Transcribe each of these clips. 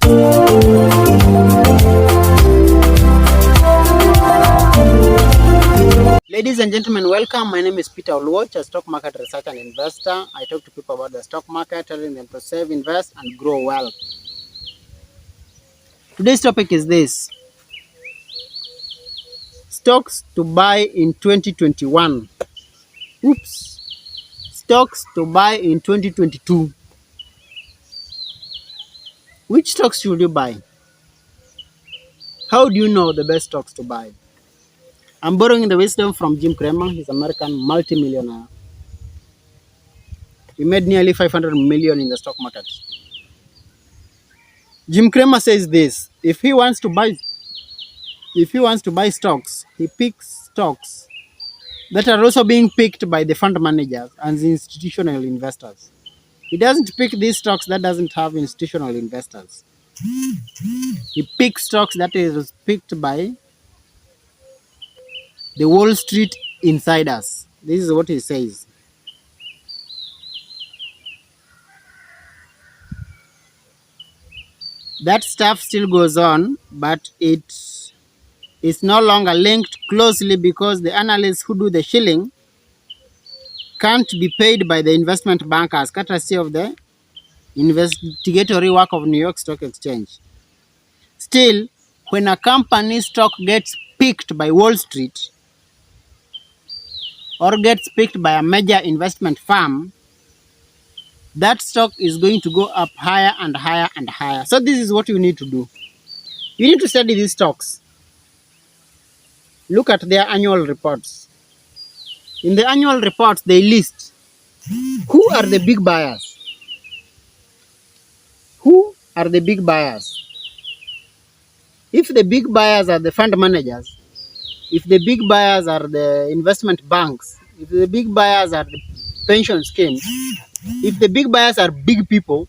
Ladies and gentlemen, welcome. My name is Peter Oluoch, a stock market researcher and investor. I talk to people about the stock market, telling them to save, invest, and grow wealth. Today's topic is this: stocks to buy in 2021. Oops. Stocks to buy in 2022. Which stocks should you buy? How do you know the best stocks to buy? I'm borrowing the wisdom from Jim Cramer. He's an American multimillionaire. He made nearly 500 million in the stock market. Jim Cramer says this: if he wants to buy stocks, he picks stocks that are also being picked by the fund managers and the institutional investors. He doesn't pick these stocks that doesn't have institutional investors. He picks stocks that is picked by the Wall Street insiders. This is what he says. That stuff still goes on, but it is no longer linked closely because the analysts who do the shilling can't be paid by the investment bankers, courtesy of the investigatory work of New York Stock Exchange. Still, when a company stock gets picked by Wall Street or gets picked by a major investment firm, that stock is going to go up higher and higher and higher. So this is what you need to do. You need to study these stocks. Look at their annual reports. In the annual reports, they list who are the big buyers. Who are the big buyers? If the big buyers are the fund managers, if the big buyers are the investment banks, if the big buyers are the pension schemes, if the big buyers are big people,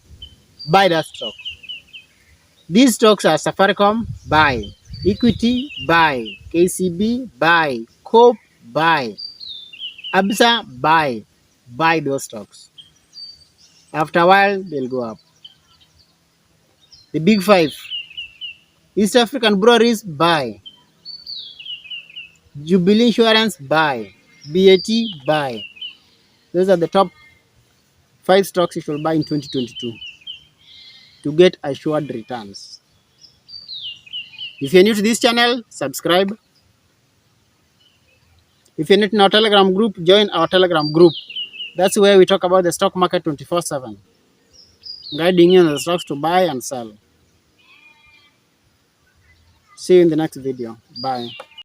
buy that stock. These stocks are Safaricom, buy. Equity, buy. KCB, buy. Coop, buy. Absa, buy. Buy those stocks. After a while, they'll go up. The big five: East African breweries, buy. Jubilee Insurance, buy. BAT, buy. Those are the top 5 stocks you should buy in 2022 to get assured returns. If you're new to this channel, subscribe. If you're not in our Telegram group, join our Telegram group. That's where we talk about the stock market 24/7, guiding you on the stocks to buy and sell. See you in the next video. Bye.